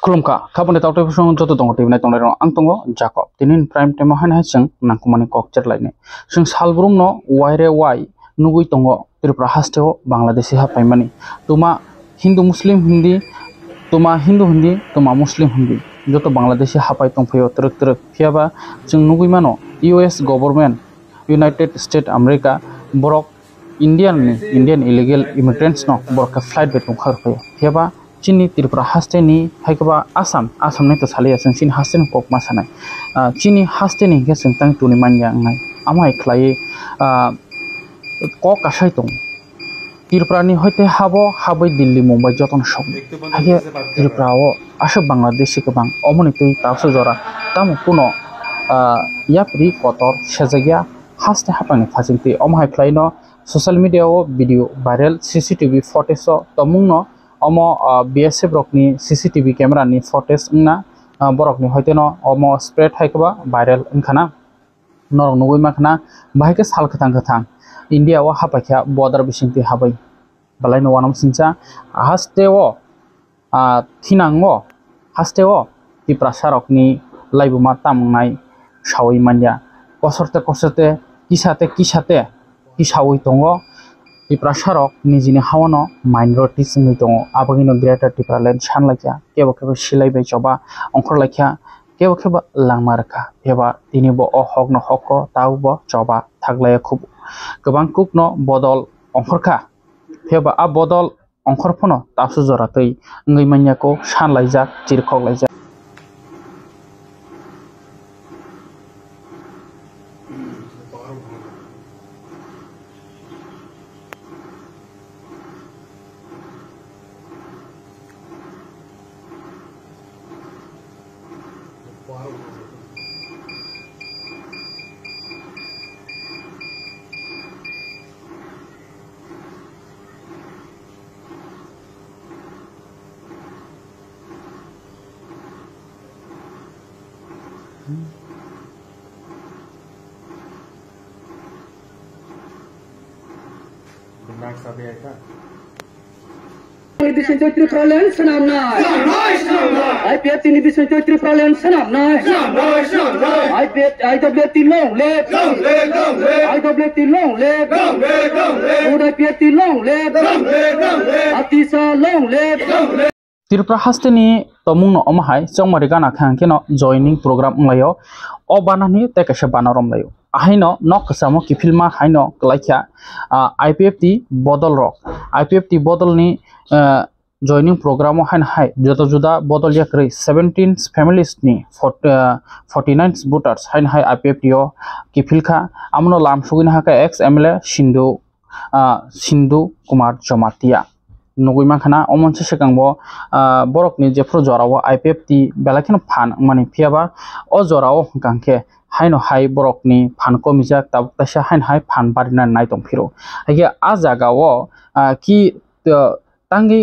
खुलुमखा खाबोनो तावटे फसं जतो दङ टिभि नाय तंलाय आं दङ जाकब दिनिन प्राइम टाइम हाय हाय जों नांकुमानि कक चेरलायने जों सालब्रुम न वाइरे वाइ नुगुइ दङ त्रिपुरा हास्टेव बांलादेशी हाफायमानि तुमा हिंदू मुस्लिम हिंदी तुमा हिंदू हिंदी तुमा मुस्लिम हिंदी जतो बांलादेशी हाफाय तंफायो तरक तरक फियाबा जों नुगुइ मानो US government United state America बरक इंडियन इलीगल इमिग्रेंट्स न बरक फ्लाइट बे तंखारफायो फियाबा चीनी त्रिपुरा हास्टेनि हायकबा आसाम ने तो सालिया जों चीनी हास्टेनि कक मासानाय चीनी हास्टेनि के जों तां तुनि मानिया आंनाय आमाय ख्लायै कक आसाय दं त्रिपुरानि हयते हाबै दिल्ली मुंबई जतन सब हाये त्रिपुराओ आसो बांलादेशी गोबां अमनि तै तावसो जरा तामु पुनो याप्रि कतर सेजागिया हास्टे हापांनि फाजिंति अमहाय ख्लायनो social media video viral CCTV footage तमुंनो अमो बीएसएफ रकनी सीसीटीवी कैमरा नि फुटेज ना बरकनी हयतेनो अमो स्प्रेड हायकबा वायरल इनखाना नरक नुगुइ माखना बाहायके साल खथां इंडिया व हापाख्या बॉर्डर बिसिंति हाबै बालाय नवानाम सिंचा हास्टेओ थिनांगो हास्टेओ त्रिपुरा सारकनी लाइबुमा तामनाय सावै मानिया कसरते किसाते किसावै दङ त्रिपुरा सारक निजिनि हावनो माइनरिटीस नि दङ आबगिनो ग्रेटर त्रिपुरा लैंड सानलायखा केबो सिलायबाय जबा अंखरलायखा केबो लांमारखा एबा दिनिबो हक न हक ताउबो जबा थागलाय खूब गोबां कुक न बदल अंखरखा फेबा आ बदल अंखरफनो तासु जरातै ngै मान्याको सानलायजा चिरखलायजा Edition to Tripoli Sanam Night. I bet in edition to Tripoli Sanam Night. I bet I double the long leg. I double the long leg. Would I bet the long leg? Atisa long leg. Tripura हास्टेनि तमुंग न अमहाय चौमारि गाना खांकेनो joining programme लायो ओ बानानि तेकेसे बानारम लायो आहायनो नकसामो किफिलमा हायनो क्लाइखा IPFT बदल रक IPFT बदलनि joining programme हाय जतो जुदा बदल याक्रै 17 फैमिलीज नि 49 वोटर्स हाय आईपीएफटीओ किफिलखा आमनो लामसुगिन हाका एक्स एमएलए सिंधु कुमार जमातिया नुगुइ माखना अमनसे सिगांबो बरकनि जेफ्रो जराव आईपीएफटी बेलाखिन फान माने फियाबा अ जराव गांखे हायनो हाय बरकनि फानको मिजाक ताबतासा हाय फान बारिना नाय दंफिरो हाय आ जागाव कि तांगि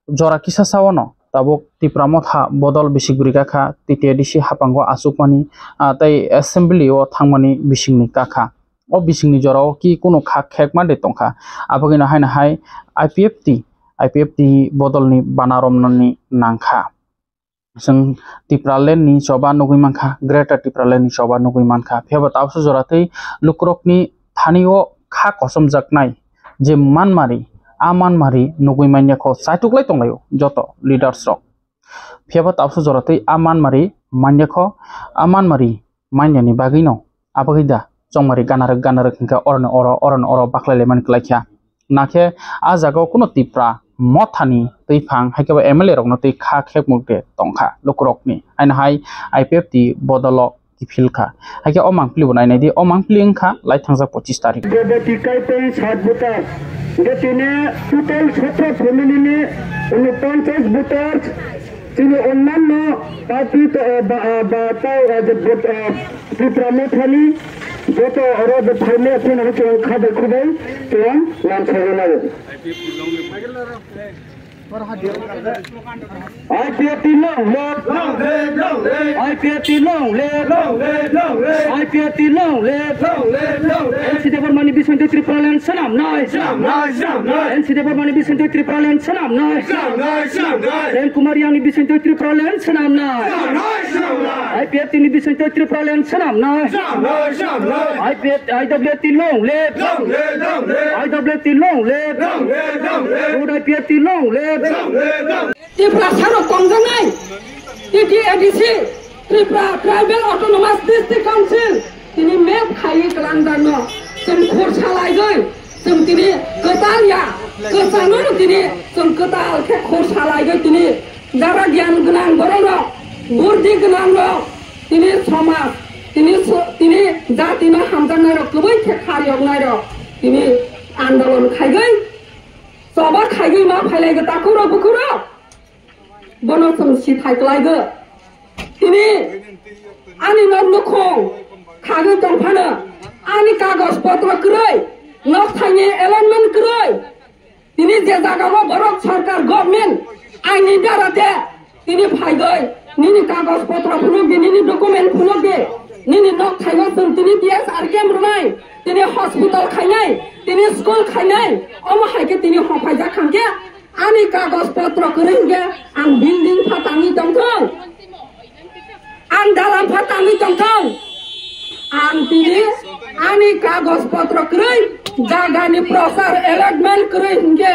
जरा किसा सावनो ताबो त्रिपुरा मथा बदल बिसिगुरिगाखा तितेदिसि हापांगो आसुकमानि तै एसेम्बली ओ थांमानि बिसिंनि काखा ओ बिसिंनि जराव कि कोनो खाक खेक मादे तंखा आबगिना हाय आईपीएफटी बदलनि बानारमनि नांखा जों त्रिपुरा लैंडनि चबा नुगुइ मानखा ग्रेटर त्रिपुरा लैंडनि चबा नुगुइ मानखा फेबा तावसु जरातै लुक्रकनि थानिओ खा कसम जाकनाय जे मानमारि नुगुइ मान्याखौ साइटुकलाय तंलायो जतो लीडर्स रक फेबा तावसु जरातै मानमारि मान्यानि बागैनो आबगैदा चौमारि गानारक हिंका अरन बाखलायले मानखलायखा नाखे आ जागाव कोनो त्रिपुरा मथानि तैफां हायकेबा एमएलए रकनो तै खा खेक मुगदे तंखा लुक्रकनि हाय आईपीएफटी बदल किफिलखा हायके अमांगप्लि बनायनायदि अमांगप्लि इंखा लाई थांजा 25 तारिख Getine total 17 family ne 49 voters tini onnanno party Tripura Mothani joto orod phaile apni hachon khade khudai tuam nam chhagana IPFT long live, IPFT long live, IPFT long live, NCD Burmani Bison to Triple and Sanam Nice, NCD Burmani Bison to Triple and Sanam Nice, then Kumariani Bison to Triple and Sanam Nice, IPFT Bison to Triple and Sanam Nice, IWT long live, IWT long live, IPFT long live. Tripura Saro Kongjanai, TTADC, Tripura Tribal Autonomous District Council, Tini Map Khai Kalandano, Some Korsalai, Some Tini Kataria, Kasano Tini, Some Katal Korsalai, Tini, Daradian Gnan Gororo, Burdi Gnano, Tini Thomas, Tini Zatina Hamzanaro, Kuwait Kario Naro, Tini Andalon Kaigai. Sobat khaigi ma phailai ga takuro bukuro bono samsi thaklai ga tini ani nok nokhong khagi tongphana ani kagos potro kroi nok thanye alignment kroi tini je jaga ma bharat sarkar government aini darate tini phaigai nini kagos potro phulogbe nini document phulogbe nini nok thaigo tini TSR kem runai tini hospital khainai tini school khainai omo haike tini hofaja khangke ani kagos potro kringe ang building phatangi tongthong ang dalam phatangi tongthong ang tini ani kagos potro kring jagani prosar allotment kringe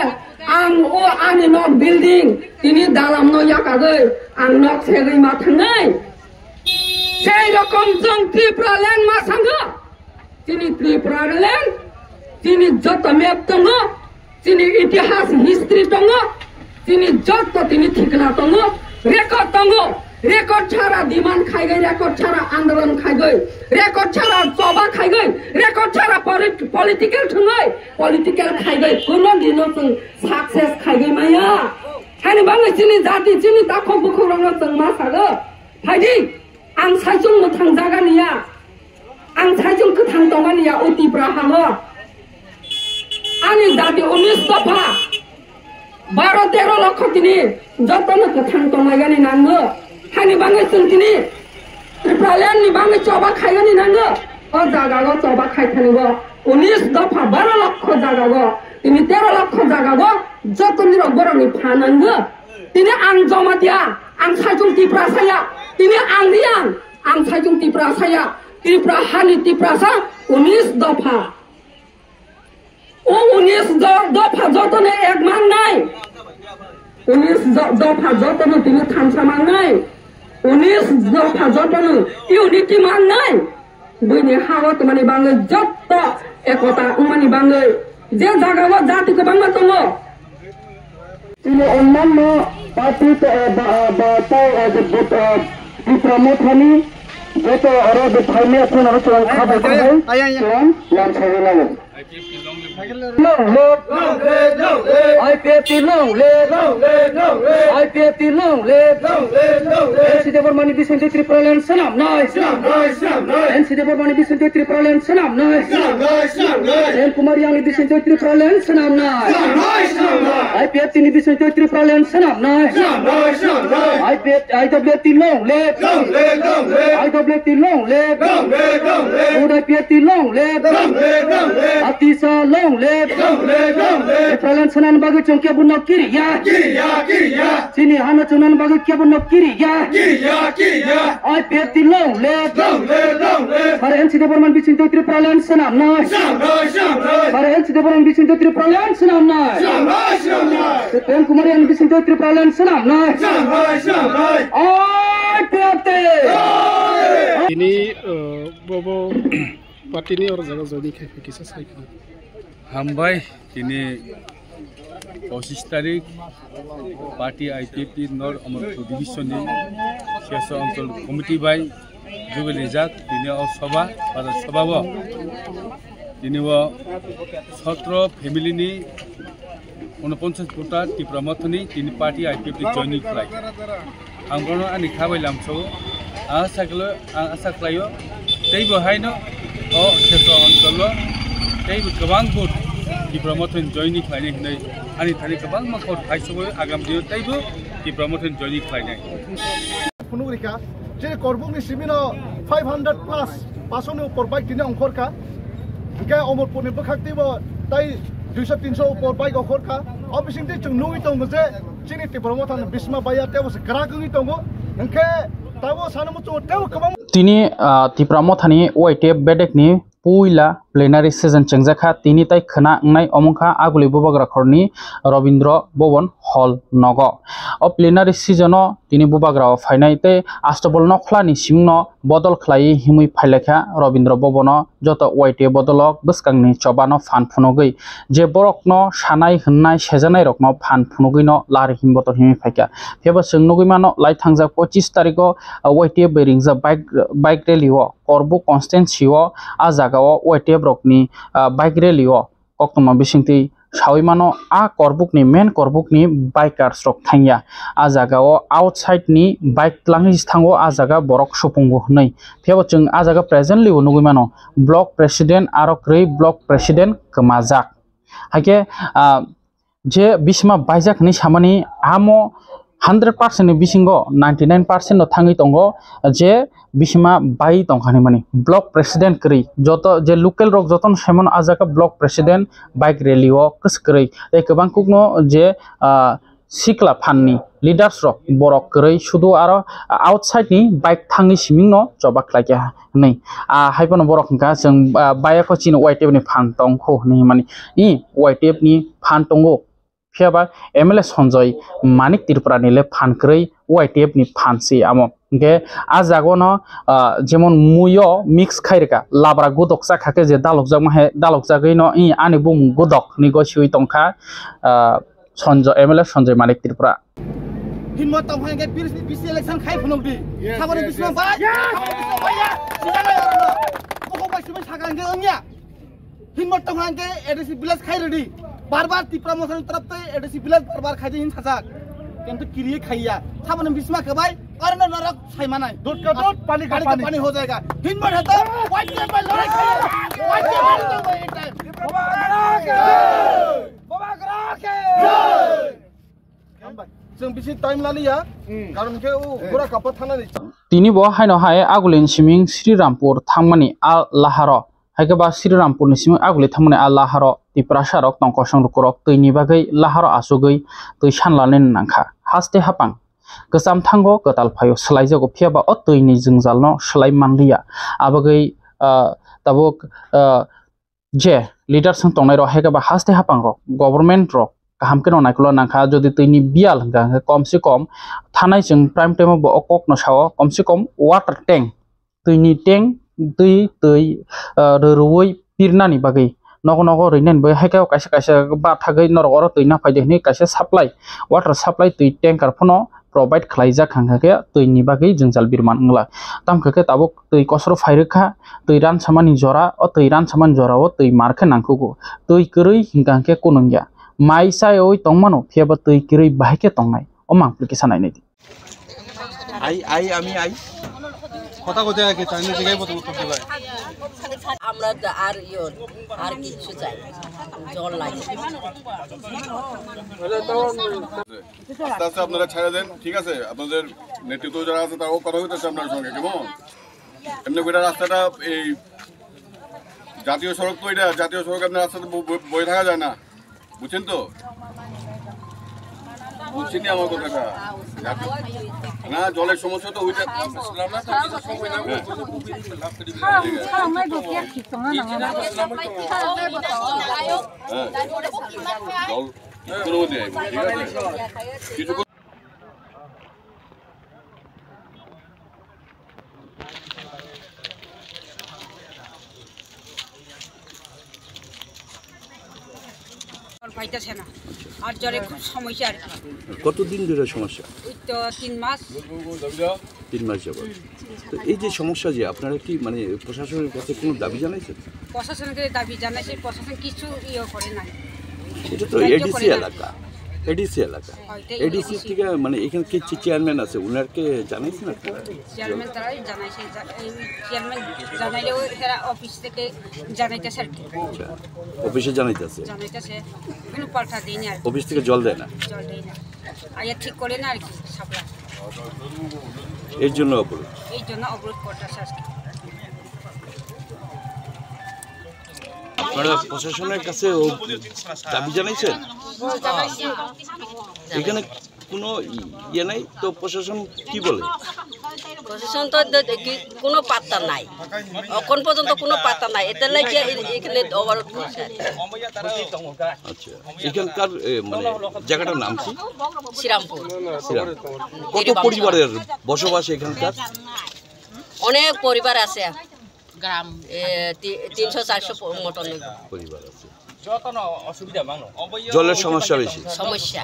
ang o ani nok building tini dalam no yakagai ang nok segai ma thangai sei rokom jong Tripura land ma sangha tini Tripura land tini joto map tongo tini itihas history tongo tini joto tini thikna tongo record chara demand khaigai record chara andolon khaigai record chara soba khaigai record chara political thungai political khaigai kono dino sung success khaigai maya hani bangai tini jati tini takho bukhurang sung ma saga phaidi ang saijung muthang jaga niya ang saijung kuthang tonga niya uti brahama ani dati 19 দফা 12-13 লক্ষ তিনি যতন কুথাং tongaigani nango hani bangai chung tini Tripura land ni bangai choba khaigani nango o jaga go choba khaithanigo 19 দফা 12 লক্ষ jaga go tini 13 লক্ষ jaga go jotoni rok boroni phanango tini ang joma dia ang saijung Tripura saya tini ang riang ang saijung Tripura saya Tripura hani Tripura sa 19 দফা ও 19 দফা যতনে এক মান নাই 19 দফা যতনে তিনি থামসা মান নাই 19 দফা যতনে ইউনিটি মান নাই বইনি হাওয়া তোমানি বাংলা যত একতা উমানি বাংলা যে জায়গা জাতিকে বাংলা তঙ্গ তিনি অন্যান্য পার্টি Tripura Mothani যত আরো ফাইনে এখন আরো চলন খাবে নাম ছাড়ে না IPFT long live, IPFT long live, NCD Burmani Bison to Tripura land Sanam Nice, NCD Burmani Bison to Tripura land Sanam Nice, then Kumariani Bison to Tripura land Sanam Nice, IPFT Bison to Tripura land Sanam Nice, IWT long live, IWT long live, IPFT long live, Atisa long live, Tripura land Sanam Bagu Chongke Bunno Kiriya, Sini Hana Chunan Bagu Kebunno Kiriya, IPFT long live, for NCD Burmani Bison to Tripura land Sanam Nice, for NCD Burmani Bison to Tripura land Sanam Nice, then Kumariani Bison to Tripura land Sanam Nice, IPFT. Ini bobo parti ini orang jaga zoni kayak kisah saya. Hambai ini 25 তারিখ party IPFT নর অমরপুর ডিভিশনে শেষ অঞ্চল committee by যুগলি যাক তিনি সভা আর সভাব তিনি 17 ফ্যামিলিনি 49 voter Tripura Mothani তিনি পার্টি IPFT জয়েনিং খাই आंबोनो आंनि खाबाय लामसो आसा खालायो तैबो हायनो अ क्षेत्र अञ्चल तैबो गोबां भोट प्रमोशन जयनिंग खालायनाय होननाय आंनि थाखाय गोबां माखासे खायसोबो आगाम दिनाव ताइबो प्रमोशन जयनिंग खालायनाय फुनुरिका जे करबुंनि सिमिनो 500 प्लस पासोनि ऊपर बाइक दिने अंखरका के अमरपुरनि बखाक्तिबो ताइ 200-300 ऊपर बाइक अंखरका अबिसिंति चुंनुइ दङ जे चिनि प्रमोशन बिस्मा बाया तेबो ग्रागुनि दङ नंखे ताबो सानमुचो तेबो गोबां तिनी तिप्रामथानि वाइटेप बेडेकनि पुइला प्लेनारि सेशन चेंजाखा तिनी ताइ खना अंनाय अमंखा आगुलि बुबाग्राखरनि रवीन्द्र भवन हल नग अ प्लेनारि सिजनो तिनी बुबाग्रा फाइनाय ते आस्टबल नखलानि सिंनो बदल खलाई हिमुइ फाइलेखा रवीन्द्र भवन जत वाइटे बदलक बसकांनि चबानो फान फुनगै जे बरकनो सानाय हन्नाय सेजानाय रकनो फान फुनगैनो लारि हिमबत हिमि फाइका फेबा सोंनगैमानो लाई थांजा 25 तारिखो वाइटे बेरिंजा बाइक रैलीओ करबु कन्स्टेन्सिओ आ जागाओ वाइटे ब्रकनि बाइक रैलीओ कक्तमा बिसिंति सावैमानो आ करबुकनि मेन करबुकनि बाइकार्स रक थांया आ जागाओ आउटसाइडनि बाइक लांनि थांगो आ जागा बरक सुपुंगो नै फेबो जों आ जागा प्रेजेन्टलि नुगैमानो ब्लक प्रेसिडेन्ट आरो क्रै ब्लक प्रेसिडेन्ट कमाजाक हाके जे बिसमा बाइजाकनि सामानि आमो 100% बिसिंगो 99% थांगै दंगो जे बिसमा बाई दंखानि माने ब्लक प्रेसिडेन्ट करै जत जे लोकल रक जतन सेमन आजाका ब्लक प्रेसिडेन्ट बाइक रैलीओ कसकरै ए गोबां कुगनो जे सिक्ला फाननि लिडार्स रक बरक करै सुदु आरो आउटसाइडनि बाइक थांनि सिमिंनो जबा खलाया नै आ हाइपन बरकनका जों बायाको चिन वाइटेपनि फान दंखौ नै माने इ वाइटेपनि फान दंगो फियाबा एमएलए संजय मानिक त्रिपुरानिले फानख्रै वाइटेपनि फानसि आमो के आ जागोनो जेमन मुयो मिक्स खाइरका लाब्रा गुदकसा खाके जे दालकजाक माहे दालकजागैनो इ आनि बुं गुदक निगोसियै तंखा संजय एमएलए संजय मानिक त्रिपुरा हिम्मत तंखाय के बिस इलेक्शन खाइ फुनौदि साबनि बिसमा बाय बाया सिजानाय आरो कोको बासिबो सागांगे ओंया हिम्मत तंखाय के एडीसी विलेज खाइ रेडी बार-बार प्रमोशन तरफ से एडीसी विलेज बार-बार खाइ दिन थाजाक किंतु किरिए खाइया साबनि बिसमा खबाय और न नरक साइमानाय दूध का दूध पानी का पानी हो जाएगा हिम्मत है तो वाइट पे लड़ाई खाइए वाइट पे एक टाइम बाबा करा के जों बिसि टाइम लालिया कारण के ओ गोरा कापा थाना तिनी बो हाइनो हाय आगुलिन सिमिं श्रीरामपुर थांमानि आ लाहारो हायगबा श्रीरामपुरनि सिमिं आगुलि थांमानि आ लाहारो तिप्रासारक तंकसं रुकरक तैनि बागै लाहारो आसुगै तै सानलानेन नांखा हास्ते हापां गोसाम थांगो गताल फायो सलाइजगो फियाबा अ तैनि जोंजालनो सलाइ मानलिया आबगै ताबुक जे लिडारसन तंनाय र हायगबा हास्ते हापां र गभर्नमेन्ट र गाहाम के नायखला नांखा जदि तैनि बियाल गांगे कम से कम थानाय जों प्राइम टाइम बो अकक न साव कम से कम वाटर टैंक तैनि टैंक दै रुवै पिरनानि बागै नगो नगो रैनान बे हायका कासे कासे बा थागै नरग र तैना फायदे नि कासे सप्लाइ वाटर सप्लाइ तै टैंकार फनो प्रोवाइड खलाइजा खांगाके तैनि बागै जोंजाल बिरमान ngला तामखके ताबुक तै कसरो फायरखा तै रान सामानि जरा अ तै रान सामान जराव तै मारखे नांखुगो तै करै हिंगाके कोनंगिया माइसाय ओइ तंमानो फियाबा तै किरै बाहायके तंनाय ओ मांप्लिकेसन नायनायदि आई কথা কথা কি চাইনি জায়গায় বলতে উত্তর দেয় আমরা আর কিছু চাই জল লাগে আস্তে আস্তে আপনারা ছেড়ে দেন ঠিক আছে আপনাদের নেতৃত্ব যারা আছে তারাও কথা হইতেছে আপনার সঙ্গে কেমন এমনি করে রাস্তাটা এই জাতীয় সড়ক তো এটা জাতীয় সড়ক আপনার রাস্তাতে বয়ে থাকা যায় না বুঝছেন তো বুঝছেন আমার কথাটা না জলের সমস্যা তো হইতে জল পাইতেছে না আর জলে খুব সমস্যা আর কতদিন ধরে সমস্যা তো 3 মাস যাবত তো এই যে সমস্যা যে আপনারা কি মানে প্রশাসনের কাছে কোনো দাবি জানাইছেন প্রশাসনকে দাবি জানাইছে প্রশাসন কিছু ইয়ে করে না এটা তো এডিসি এলাকা এডিসি এলাকা এডিসি থেকে মানে এখানে কি চেয়ারম্যান আছে উনারকে জানাইছেন আপনারা চেয়ারম্যান তারাই জানাইছে এই চেয়ারম্যান জানাইলেও এরা অফিস থেকে জানাইতেছে আর কি আচ্ছা অফিসে জানাইতেছে কোনো পাল্টা দেয় না আর কি। অফিস থেকে জল দেয় না জল দেয় না আয়া ঠিক করে না আর কি সাপ্লাই এর জন্য অবরোধ এই জন্য অবরোধ করতেছে আজকে। আপনারা প্রশাসনের কাছে দাবি জানাইছেন এখানে কোনো ইয়ে নাই তো প্রশাসন কি বলে প্রশাসন তো কোনো পাত্তা নাই এখন পর্যন্ত কোনো পাত্তা নাই এটা লাগে এখানে অবরোধ করছে আচ্ছা এখানকার মানে জায়গাটার নাম কি শ্রীরামপুর কত পরিবারের বসবাস এখানকার অনেক পরিবার আছে গ্রাম 300-400 মতন পরিবার আছে জলের সমস্যা বেশি সমস্যা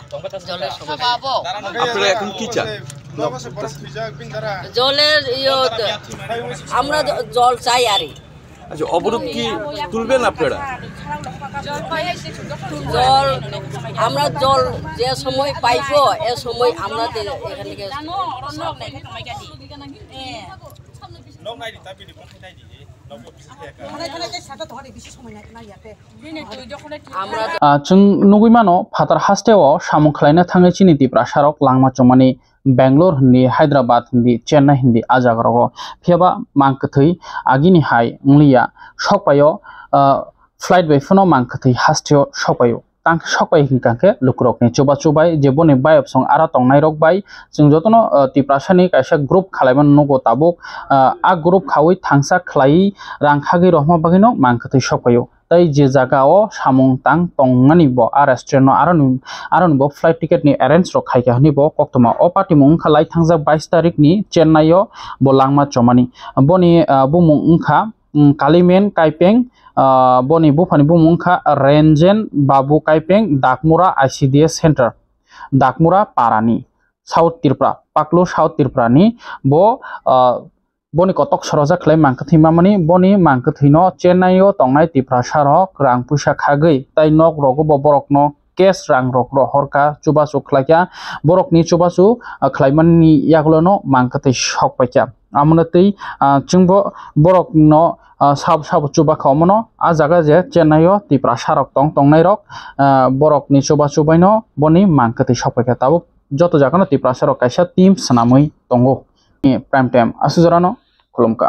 জলের সমস্যা আপনারা এখন কি চান জলের আমরা জল চাই আরে আচ্ছা অবরোধ কি তুলবেন আপনারা জল আমরা জল যে সময় পাইবো এ সময় আমরা এখান থেকে जों नुगैमानो फातार हास्टेव सामु खालायनो थाङै चिनि तिप्रासारक लांमा चमानि बेंगलोर हिंदी हैदराबाद हिंदी चेन्नाई हिंदी आजागरग फेबा मांकथै आगिनि हाय उंलिया सकपायो फ्लाइट बेफोनो मांकथै हास्टेव सकपायो तांक सकपाय हिंकांके लुकरकनि चुबा चुबाय जे बनि बाय अपसं आरा तंनाय रक बाय जों जतनो तिप्रासानि कायसा ग्रुप खालायमान नगो ताबुक आ ग्रुप खावै थांसा खलाई रांखागै रहमा बागिनो मांकथै सकपायो তাই যে জায়গাও সামং তাং তংনানি ব আর রেস্টুরেন্ট আরনি ব ফ্লাইট টিকেট নি অ্যারেঞ্জ র খাইকা হনি ব কক্তমা অ পার্টি মুং খালাই থাংজা 22 তারিখ নি চেন্নাইও ব লাংমা চমানি বনি বুমুং উংখা কালিমেন কাইপেং বনি বুফানি বুমুং খা রেঞ্জেন বাবু কাইপেং দাকমুরা আইসিডিএস সেন্টার দাকমুরা পারানি সাউথ ত্রিপুরা পাকলো সাউথ ত্রিপুরানি ব বনি কতক সরজা খাই মাংকথি মামানি বনি মাংকথিनो चेन्नाईओ तंनाय तिप्रासारक रां पुसा खागै ताई नक रग बरक न केस रां रक हरका चुबासु खलाइया बरकनि चुबासु खलाइमाननि यागलनो मांकथि सकपाइया आमनतै जोंबो बरकनो साब साब चुबा खावमनो आ जागा जे चेन्नाईओ तिप्रासारक तंनाय रक बरकनि चुबासु बाइनो बनि मांकथि सकपाइया ताबो जत जागानो तिप्रासारक कायसा टीम सनामै दंगो प्राइम टाइम आसुजरानो खुलुमका।